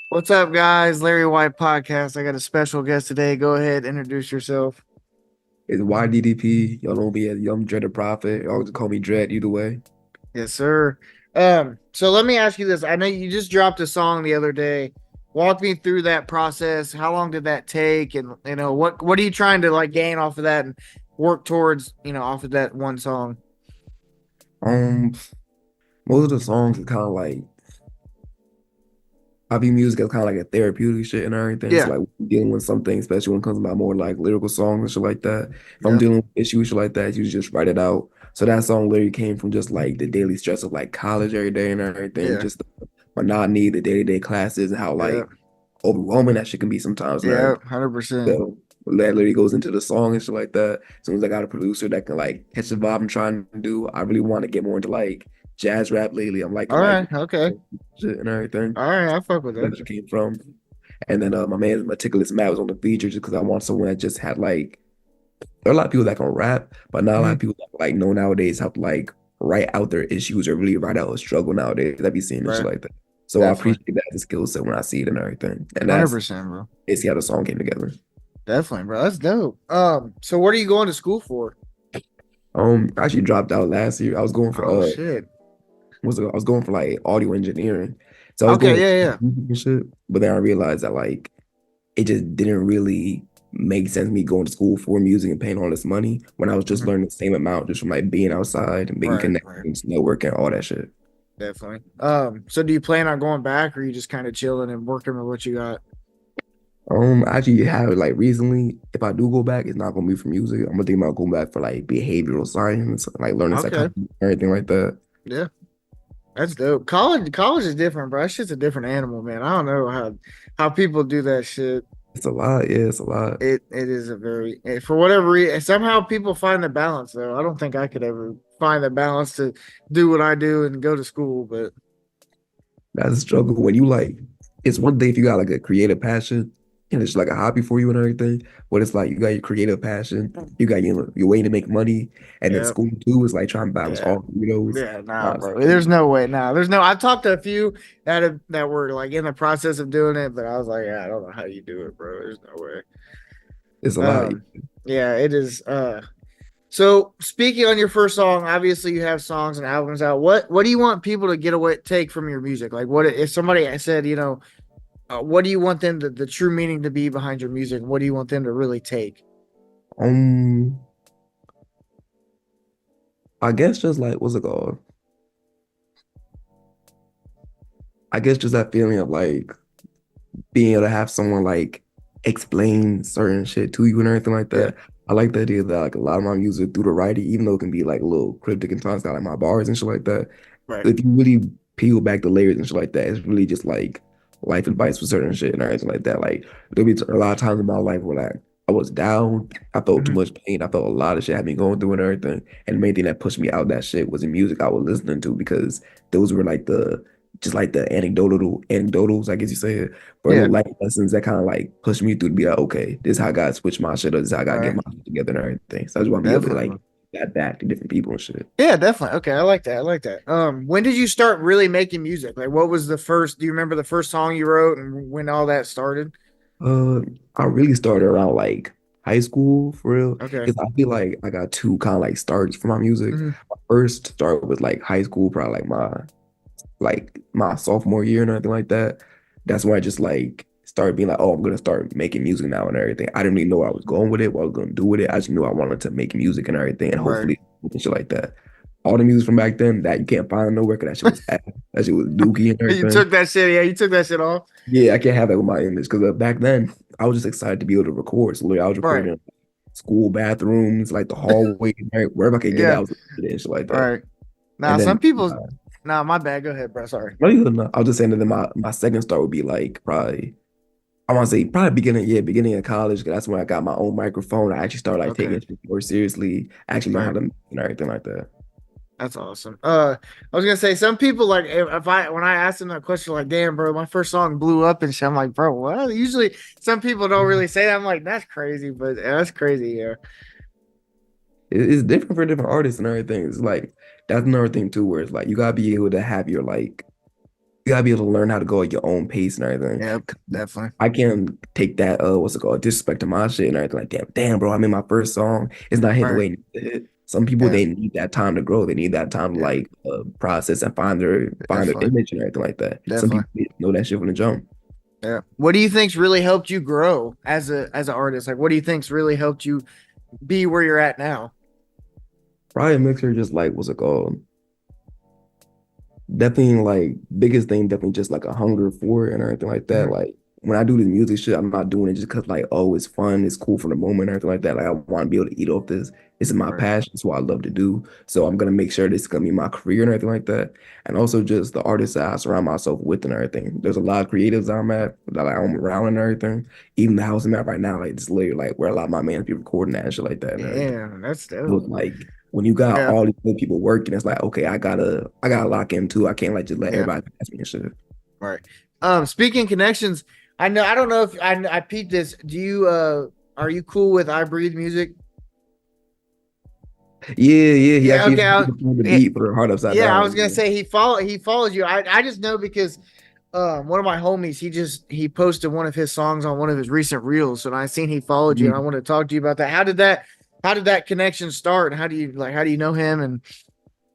What's up, guys? Larry White Podcast. I got a special guest today. Go ahead, introduce yourself. It's YDDP. Y'all know me as Young Dreaded Prophet. Y'all just call me Dread either way. Yes, sir. So let me ask you this. I know you just dropped a song the other day. Walk me through that process. How long did that take? And what are you trying to like gain off of that and work towards, off of that one song? Um, Most of the songs are kind of like I view music as kind of like a therapeutic shit and everything. So Yeah. like dealing with something, especially when it comes about more like lyrical songs and shit like that. If I'm Yeah. dealing with issues shit like that, you just write it out. So that song literally came from just like the daily stress of like college every day and everything, Yeah. just the monotony, the day-to-day classes, and how Yeah. like overwhelming that shit can be sometimes and Yeah. everything. 100%. So that literally goes into the song and shit like that. As soon as I got a producer that can like catch the vibe I'm trying to do, I really want to get more into like jazz rap lately. I'm liking All like right. Okay. shit and everything. All right. I fuck with that. That's where it came from. And then my man Meticulous Matt was on the feature just because I want someone that just had like there are a lot of people that can rap, but not a lot Mhm. of people that like know nowadays how to like write out their issues or really write out a struggle nowadays. I be seeing this shit Right. like that. So I Definitely. appreciate that as a skill set when I see it and everything. And that's 100%, bro. basically how the song came together. Definitely, bro. That's dope. So what are you going to school for? I actually dropped out last year. I was going for Oh shit. I was going for like audio engineering. So I was Okay, going yeah, yeah. music and shit, but then I realized that like it just didn't really make sense me going to school for music and paying all this money when I was just Mhm. learning the same amount just from like being outside and making Right, right. connections, networking, all that shit. Definitely. So do you plan on going back or are you just kind of chilling and working with what you got? I actually have like recently, if I do go back, it's not gonna be for music. I'm gonna think about going back for like behavioral science, like learning Okay. psychology, everything like that. Yeah. That's dope. College is different, bro. That shit's a different animal, man. I don't know how people do that shit. It's a lot, yeah, it's a lot. It is a very for whatever reason somehow people find the balance though. I don't think I could ever find the balance to do what I do and go to school, but That's a struggle when you like it's one thing if you got like a creative passion and it's like a hobby for you and everything, but it's like you got your creative passion, you got your way to make money, and then yeah. school too is like trying to balance Yeah. all three of those. Yeah, nah, Nah, it's bro. crazy. There's no way. Nah, there's no. I've talked to a few that were like in the process of doing it, but I was like, yeah, I don't know how you do it, bro. There's no way. It's a lot. Um, yeah, it is. So speaking on your first song, obviously you have songs and albums out. What do you want people to get away take from your music? Like, what if somebody said, what do you want them to the true meaning to be behind your music? What do you want them to really take? Um, I guess just like what's it called? I guess just that feeling of like being able to have someone like explain certain shit to you and everything like Yeah, that. I like the idea that like a lot of my music through the writing, even though it can be like a little cryptic and times, got like my bars and shit like that. right. If you really peel back the layers and shit like that, it's really just like life advice for certain shit and everything like that. Like there'll be a lot of times in my life where like I was down, I felt too Mhm. much pain, I felt a lot of shit had me going through and everything. And the main thing that pushed me out that shit was the music I was listening to because those were like the just like the anecdotals, I guess you say it, or Yeah, little life lessons that kind of like pushed me through to be like, okay, this is how God switched my shit up, this is how God get right. my shit together and everything. So I just want to be able to Definitely, like bro. that back to different people and shit. Yeah, definitely. Okay, I like that. I like that. When did you start really making music? Like, what was the first? Do you remember the first song you wrote and when all that started? Uh, I really started around like high school for real, Okay. because I feel like I got two kind of like starts for my music. Hmm. My first start was like high school, probably like my sophomore year and everything like that. That's when I just like started being like, oh, I'm gonna start making music now and everything. I didn't really know where I was going with it, what I was gonna do with it. I just knew I wanted to make music and everything, and Right. hopefully and shit like that. All the music from back then that you can't find nowhere, cause that shit was ass. That shit was dookie and You everything. took that shit. Yeah, you took that shit off. Yeah, I can't have that with my image because back then I was just excited to be able to record. So literally, I was Right. recording in school bathrooms, like the hallway, right, wherever I could get it, Yeah. I was recording and shit like that. Right. Now, And some then, people. Nah, my bad. Go ahead, bro. Sorry. not even, I was just saying that then my second start would be like probably I want to say probably beginning of college. 'Cause that's when I got my own microphone. I actually started like taking Okay. it more seriously. Actually learn how Right. to mix and everything like that. That's awesome. I was gonna say some people like if I when I asked them that question, like, damn, bro, my first song blew up and shit. I'm like, bro, what? Usually some people don't really say that. I'm like, that's crazy, but yeah, that's crazy. Yeah. It's different for different artists and everything. It's like that's another thing too, where it's like you gotta be able to have your like gotta be able to learn how to go at your own pace and everything. Yep, definitely. I can take that what's it called, disrespect to my shit and everything like damn, bro, I made my first song. It's not hitting the Right. way it needs to hit. Some people Yeah. they need that time to grow. They need that time to Yeah. like process and find their Definitely. image and everything like that. Some Definitely. people need to know that shit from the jump. Yeah. What do you think's really helped you grow as an artist? Like, what do you think's really helped you be where you're at now? Probably a mixer just like what's it called? Definitely like biggest thing, definitely just like a hunger for it and everything like that. Mhm. Like when I do this music shit, I'm not doing it just because like, oh, it's fun, it's cool for the moment and everything like that. Like I want to be able to eat off this. This is my Right. passion. It's what I love to do. So I'm gonna make sure this is gonna be my career and everything like that. And also just the artists that I surround myself with and everything. There's a lot of creatives I'm at that like, I'm around and everything. Even the house I'm at right now, like it's literally like where a lot of my man be recording that and shit like that and everything. Yeah, that's So dope. it's like when you got Yeah. all these other people working, it's like, okay, I gotta lock in too. I can't like just let Yeah. everybody pass me and shit. Right. Speaking connections, I don't know if I peeped this. Do you are you cool with I Breathe music? Yeah. He Yeah, actually okay. performed the Yeah, beat for Heart Upside yeah, I Down. was gonna Yeah. say he follows you. I just know because one of my homies he posted one of his songs on one of his recent reels, and I seen he followed you, and I Mhm. want to talk to you about that. How did that connection start, and how do you know him? And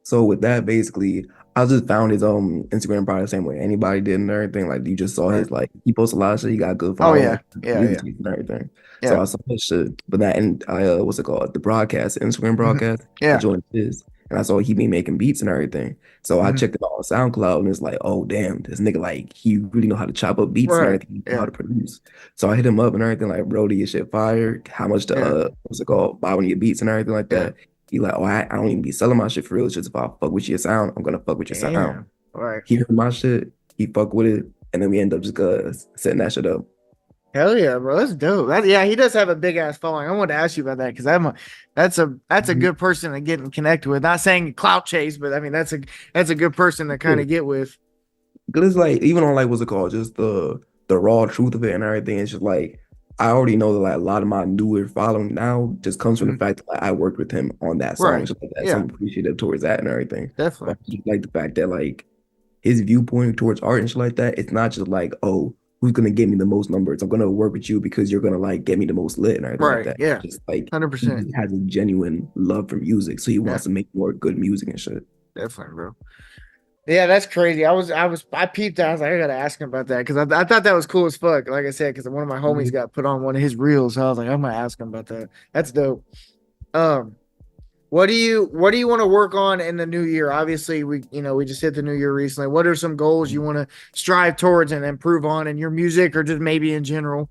So with that, basically, I just found his Instagram probably the same way anybody did and everything. Like you just saw right. his like he posts a lot of shit. He got good Oh following, yeah, yeah, music yeah, taste and everything. So yeah. I saw his shit. But that and I what's it called? The broadcast, the Instagram Mhm. broadcast. I Yeah. joined his and I saw he be making beats and everything. So I Mhm. checked it out on SoundCloud and it's like, oh damn, this nigga like he really know how to chop up beats and Right. everything, he know how Yeah. to produce. So I hit him up and everything like, bro, do your shit fire? How much to Yeah. what's it called? Buy one of your beats and everything like Yeah. that. He like, oh, I don't even be selling my shit for real. It's just if I fuck with your sound, I'm gonna fuck with your sound. Damn. All right. He heard my shit, he fuck with it, and then we end up just setting that shit up. Hell yeah, bro. That's dope. Yeah, he does have a big ass following. I wanted to ask you about that because that's a Mhm. good person to get and connect with. Not saying clout chase, but I mean that's a good person to kind Yeah. of get with. Cause it's like even on like what's it called, just the raw truth of it and everything. It's just like I already know that like a lot of my newer following now just comes from the Mhm. fact that like, I worked with him on that song and Right. shit like that. So Yeah, I'm appreciative towards that and everything. But definitely. I just like the fact that like his viewpoint towards art and shit like that, it's not just like, oh, who's gonna get me the most numbers? I'm gonna work with you because you're gonna like get me the most lit and everything like Right. that. Yeah. Just like he 100%. just has a genuine love for music, so he Yeah, wants to make more good music and shit. definitely, bro. Yeah, that's crazy. I peeped out. I was like, I gotta ask him about that because I thought that was cool as fuck. Like I said, because one of my homies Mhm. got put on one of his reels. So I was like, I'm gonna ask him about that. That's dope. Um, what do you want to work on in the new year? Obviously, we just hit the new year recently. What are some goals you want to strive towards and improve on in your music or just maybe in general?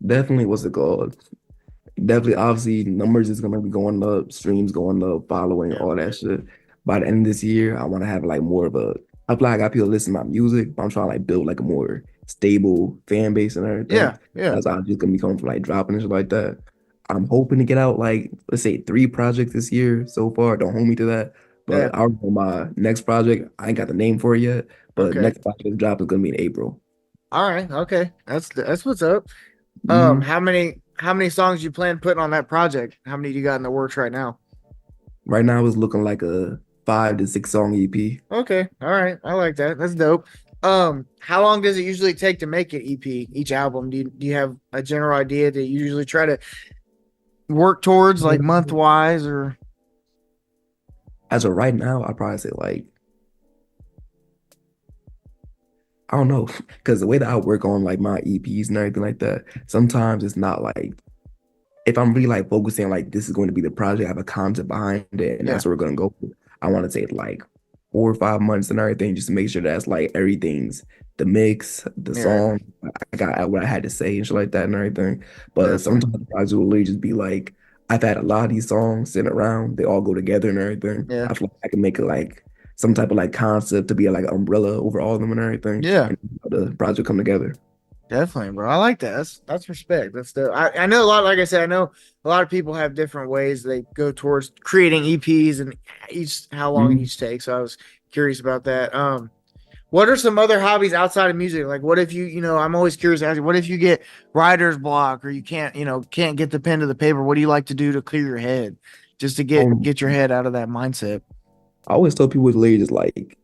Definitely what's it called? Definitely, obviously, numbers is gonna be going up, streams going up, following, Yeah. all that shit. By the end of this year, I want to have like more of a. I feel like I got people listen to my music, but I'm trying to like build like a more stable fan base and everything. Yeah, yeah, That's I'm just gonna be coming from like dropping and shit like that. I'm hoping to get out like let's say 3 projects this year so far. Don't hold me to that, yeah. but I already know my next project. I ain't got the name for it yet, but Okay. next project drop is gonna be in April. All right. Okay. That's what's up. Mhm. How many songs you plan putting on that project? How many do you got in the works right now? Right now, it's looking like a 5 to 6 song EP. Okay. All right. I like that. That's dope. How long does it usually take to make an EP, each album? Do you have a general idea that you usually try to work towards, like month wise or As of right now, I probably say like I don't know, because the way that I work on like my EPs and everything like that, sometimes it's not like if I'm really like focusing like this is going to be the project, I have a concept behind it, and yeah, that's where we're gonna go. I want to take like 4 or 5 months and everything just to make sure that's like everything's the mix, the yeah, song, I got what I had to say and shit like that and everything. But definitely. sometimes the project will literally just be like I've had a lot of these songs sitting around, they all go together and everything. Yeah, I feel like I can make it like some type of like concept to be like an umbrella over all of them and everything, yeah, and the project come together. definitely, bro. I like that. That's respect. That's the I know a lot, like I said, I know a lot of people have different ways they go towards creating EPs and each how long Mhm. each takes. So I was curious about that. What are some other hobbies outside of music? Like, what if I'm always curious to ask you, what if you get writer's block or you can't get the pen to the paper? What do you like to do to clear your head, just to get Um, get your head out of that mindset? I always tell people it's literally just like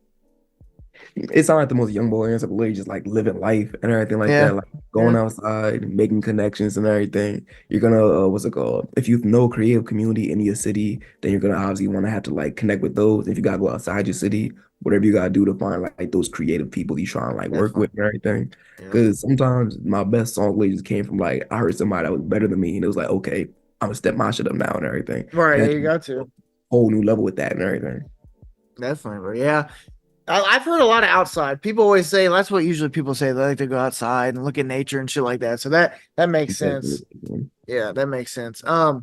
It sounds like the most young boy answer, but literally just like living life and everything like Yeah. that, like going Yeah. outside, making connections and everything. You're gonna what's it called? If you know creative community in your city, then you're gonna obviously want to have to like connect with those. If you gotta go outside your city, whatever you gotta do to find like those creative people you try and like work with Definitely. and everything. Yeah. Because sometimes my best songs literally just came from like I heard somebody that was better than me, and it was like, okay, I'm gonna step my shit up now and everything. Right. And Yeah, that's you a got to. whole new level with that and everything. Definitely, bro. Yeah. I've heard a lot of outside. People always say that's what usually people say. They like to go outside and look at nature and shit like that. So that makes sense. Yeah, that makes sense. I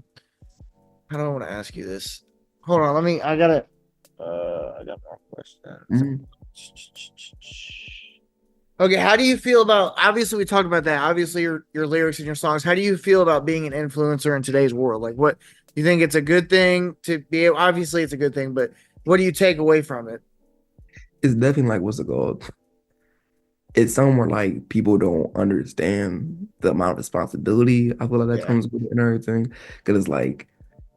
don't want to ask you this. Hold on, let me. I got more questions. Mhm. Okay, how do you feel about? Obviously, we talked about that. Obviously, your lyrics and your songs. How do you feel about being an influencer in today's world? Like, what you think it's a good thing to be? Obviously, it's a good thing, but what do you take away from it? It's definitely like what's it called? It's somewhere like people don't understand the amount of responsibility I feel like that Yeah, comes with it and everything. Because it's like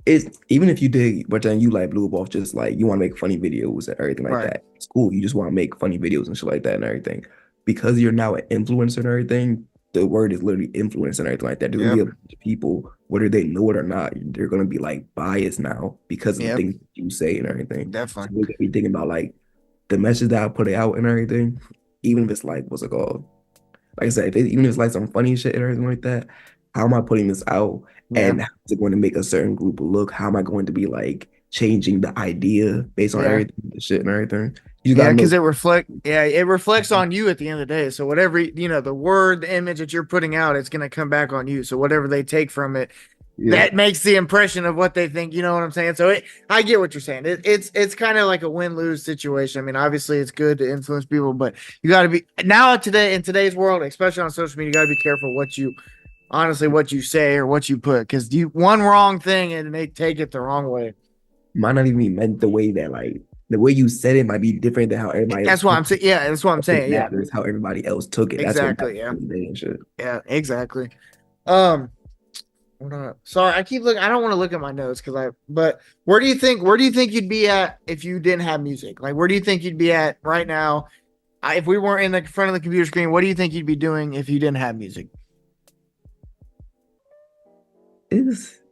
it's even if you did, but then you like blew up off just like you want to make funny videos and everything like right. that. It's cool. You just want to make funny videos and shit like that and everything. Because you're now an influencer and everything, the word is literally influence and everything like that. There's gonna be Yep, a bunch of people, whether they know it or not, they're gonna be like biased now because of the yep, things you say and everything. So definitely. we're gonna be thinking about like the message that I put out and everything, even if it's like what's it called? Like I said, even if it's like some funny shit or everything like that, how am I putting this out? Yeah, And how is it going to make a certain group look? How am I going to be like changing the idea based on yeah. everything, the shit and everything? You just Yeah, gotta know. because it reflects on you at the end of the day. So whatever the word, the image that you're putting out, it's gonna come back on you. So whatever they take from it, Yeah, that makes the impression of what they think. You know what I'm saying? So I get what you're saying. It's kind of like a win lose situation. I mean, obviously it's good to influence people, but you got to be now today in today's world, especially on social media, you got to be careful what you say or what you put because you one wrong thing and they take it the wrong way. might not even be meant the way that like the way you said it might be different than how everybody else That's what took I'm saying. Yeah, that's what I'm it. It saying. Yeah, matters how everybody else took it. That's what exactly. matters Yeah, and shit. yeah, exactly. Um, hold on. Sorry, I keep looking. I don't want to look at my notes because but where do you think you'd be at if you didn't have music? Like, where do you think you'd be at right now? If we weren't in the front of the computer screen, what do you think you'd be doing if you didn't have music?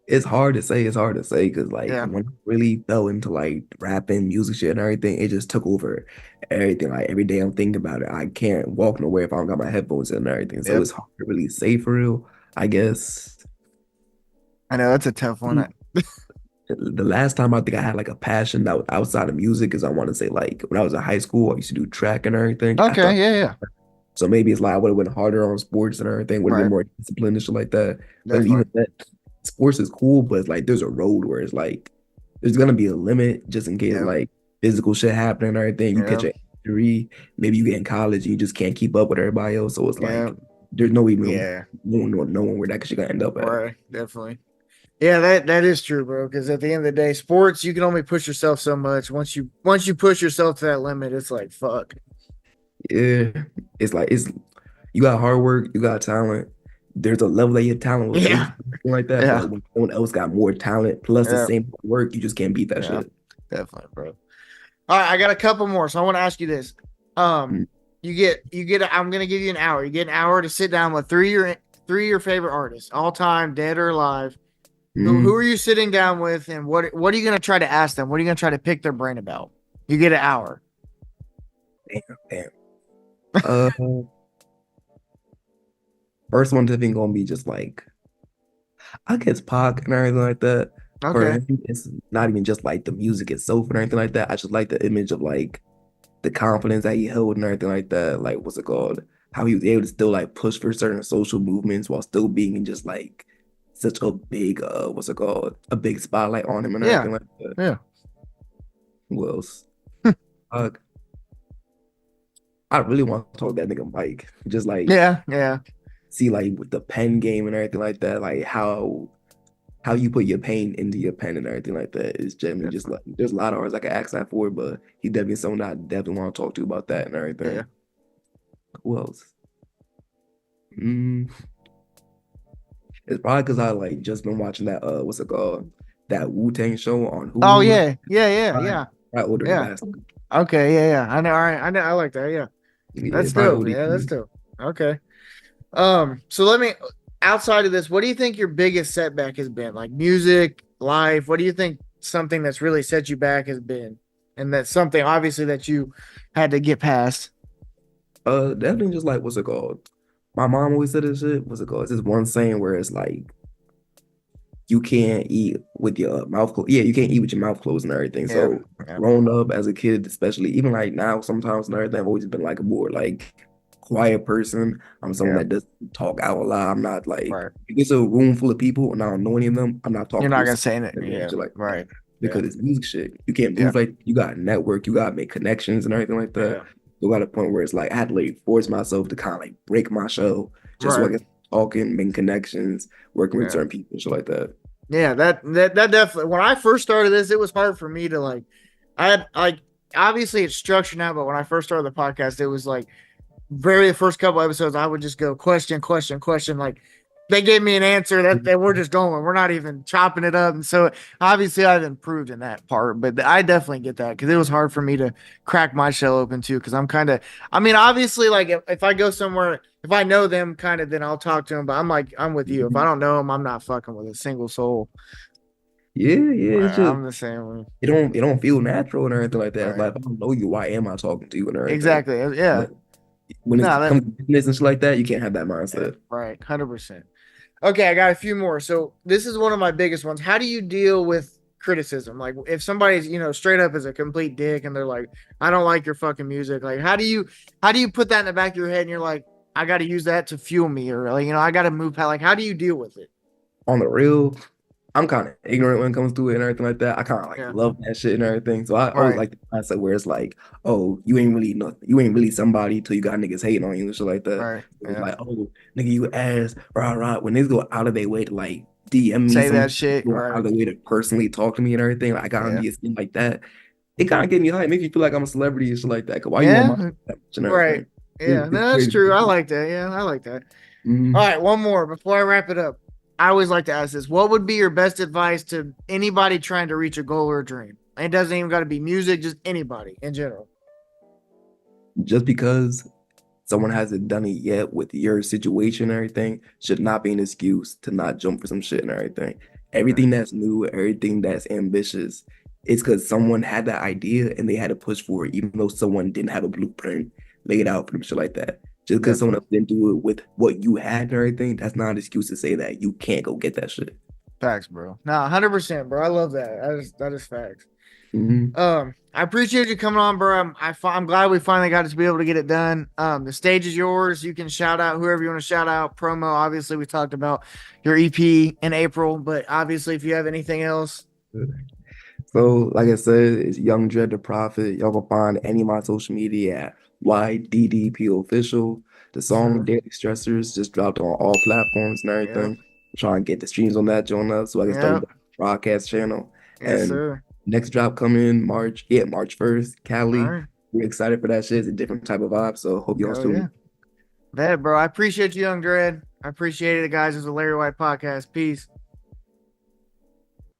It's hard to say. It's hard to say because like Yeah, when I really fell into like rapping, music shit and everything, it just took over everything. Like every day I'm thinking about it. I can't walk nowhere if I don't got my headphones in and everything. So yep. it's hard to really say for real. I guess I know that's a tough one. the last time I think I had like a passion that was outside of music is I want to say like when I was in high school, I used to do track and everything. I Okay, thought yeah, yeah, so maybe it's like I would have went harder on sports and everything, would have been right, more disciplined and shit like that. But definitely. even that, sports is cool, but it's like there's a road where it's like there's gonna be a limit just in case Yep, like physical shit happening and everything. You catch yep, an injury, maybe you get in college, you just can't keep up with everybody else. So it's like yep, there's no even yeah, knowing where that shit gonna end up at. right, definitely. Yeah, that is true, bro. Because at the end of the day, sports you can only push yourself so much. Once you push yourself to that limit, it's like fuck. Yeah, it's you got hard work, you got talent. There's a level that your talent will take Yeah, you, something like that. yeah, But when someone else got more talent plus the yeah, same work, you just can't beat that yeah, shit. definitely, bro. All right, I got a couple more, so I want to ask you this. Um, I'm gonna give you an hour. You get an hour to sit down with three of your favorite artists, all time, dead or alive. Who are Mm, you sitting down with, and what are you gonna try to ask them? What are you gonna try to pick their brain about? You get an hour. damn, damn. Uh, first one definitely gonna be just like I guess Pac and everything like that. For Okay. him, it's not even just like the music itself and everything like that. I just like the image of like the confidence that he held and everything like that. Like what's it called? How he was able to still like push for certain social movements while still being in just like such a big what's it called? A big spotlight on him and Yeah. everything like that. Yeah. Who else? Uh, I really want to talk to that nigga Mike. Just like Yeah. Yeah. see like with the pen game and everything like that, like how you put your pain into your pen and everything like that is generally just Definitely. like there's a lot of artists I could ask that for, but he definitely someone that I definitely want to talk to about that and Yeah. everything. Who else? Mm, it's probably because I like just been watching that what's it called? That Wu-Tang show on Oh Hulu. yeah. Yeah. Yeah. Probably, Yeah. probably older than Yeah. bastard. Okay, yeah, yeah. I know. All right, I know. I like that. Yeah, Yeah, that's probably dope. Yeah, that's ODP. dope. Okay. So let me outside of this, what do you think your biggest setback has been? Like music, life, what do you think something that's really set you back has been? And that's something obviously that you had to get past. Definitely just like what's it called? My mom always said this shit. What's it called? It's this one saying where it's like you can't eat with your mouth closed. Yeah, you can't eat with your mouth closed and everything. Yeah. So Yeah. growing up as a kid, especially even like now, sometimes and everything, I've always been like a more like quiet person. I'm someone Yeah. that doesn't talk out loud. I'm not like Right. if it's a room full of people and I don't know any of them, I'm not You're talking not to gonna say it. and Yeah. shit like that. Right. Yeah. Because it's music shit. You can't Yeah. move like you got to network, you gotta make connections and everything like that. Yeah. So got a point where it's like I had to like force myself to kind of like break my shell just so I Right. can talking, making connections, working with Yeah. certain people, shit like that. Yeah, that definitely. When I first started this, it was hard for me to like. I had like obviously it's structured now, but when I first started the podcast, it was like very first couple episodes, I would just go question, question, question. Like they gave me an answer that we're just going. We're not even chopping it up. And so obviously I've improved in that part, but I definitely get that because it was hard for me to crack my shell open too. Cause I'm kind of, I mean, obviously, like if I go somewhere, if I know them kind of, then I'll talk to them. But I'm like, I'm with you. If I don't know them, I'm not fucking with a single soul. Yeah, yeah, it's just I'm the same way. it don't feel natural and everything like that. It's Right. like if I don't know you, why am I talking to you and everything? Exactly. Yeah. But when No, it that, comes to business and shit like that, you can't have that yeah, mindset. right. 100%. Okay, I got a few more. So this is one of my biggest ones. How do you deal with criticism? Like if somebody's, straight up is a complete dick and they're like, I don't like your fucking music. Like how do you put that in the back of your head and you're like, I gotta use that to fuel me or like, I gotta move past like how do you deal with it? On the real, I'm kind of ignorant when it comes to it and everything like that. I kind of like Yeah. love that shit and everything. So I always Right. like the mindset where it's like, oh, you ain't really nothing. You ain't really somebody till you got niggas hating on you and shit like that. Right. It's Yeah. like, oh, nigga, you ass, rah, rah. When niggas go out of their way to like DM me Say some that shit. going out Right. of their way to personally talk to me and everything, like I gotta Yeah. be a skin like that. It kind of get me hype, make me feel like I'm a celebrity and shit like that. Cause why you on my Yeah. that much and Right. everything? Yeah. It's No, that's crazy. true. I like that. Yeah, I like that. All Mhm. right, one more before I wrap it up. I always like to ask this. What would be your best advice to anybody trying to reach a goal or a dream? It doesn't even got to be music, just anybody in general. Just because someone hasn't done it yet with your situation and everything should not be an excuse to not jump for some shit and everything. Okay. Everything that's new, everything that's ambitious, it's because someone had that idea and they had to push for it, even though someone didn't have a blueprint laid out for them, shit like that. Just because someone Definitely. else didn't do it with what you had and everything, that's not an excuse to say that you can't go get that shit. Facts, bro. No, 100%, bro. I love that. That is facts. Hmm. I appreciate you coming on, bro. I'm glad we finally got to be able to get it done. The stage is yours. You can shout out whoever you want to shout out. Promo. Obviously, we talked about your EP in April, but obviously, if you have anything else, So, like I said, it's Young Dread the Prophet. Y'all can find any of my social media at YDDPOfficial. The song sir. Daily Stressors just dropped on all platforms and Yep. everything. Trying to get the streams on that joint up so I can start Yep. the broadcast channel. Yes, And sir. next drop coming March, yeah, March 1st, All Cali. right. We're excited for that shit. It's a different type of vibe. So hope y'all Hell tune yeah. in. Bet, bro. I appreciate you, Young Dread. I appreciate it, guys. It's a Larry White podcast. Peace.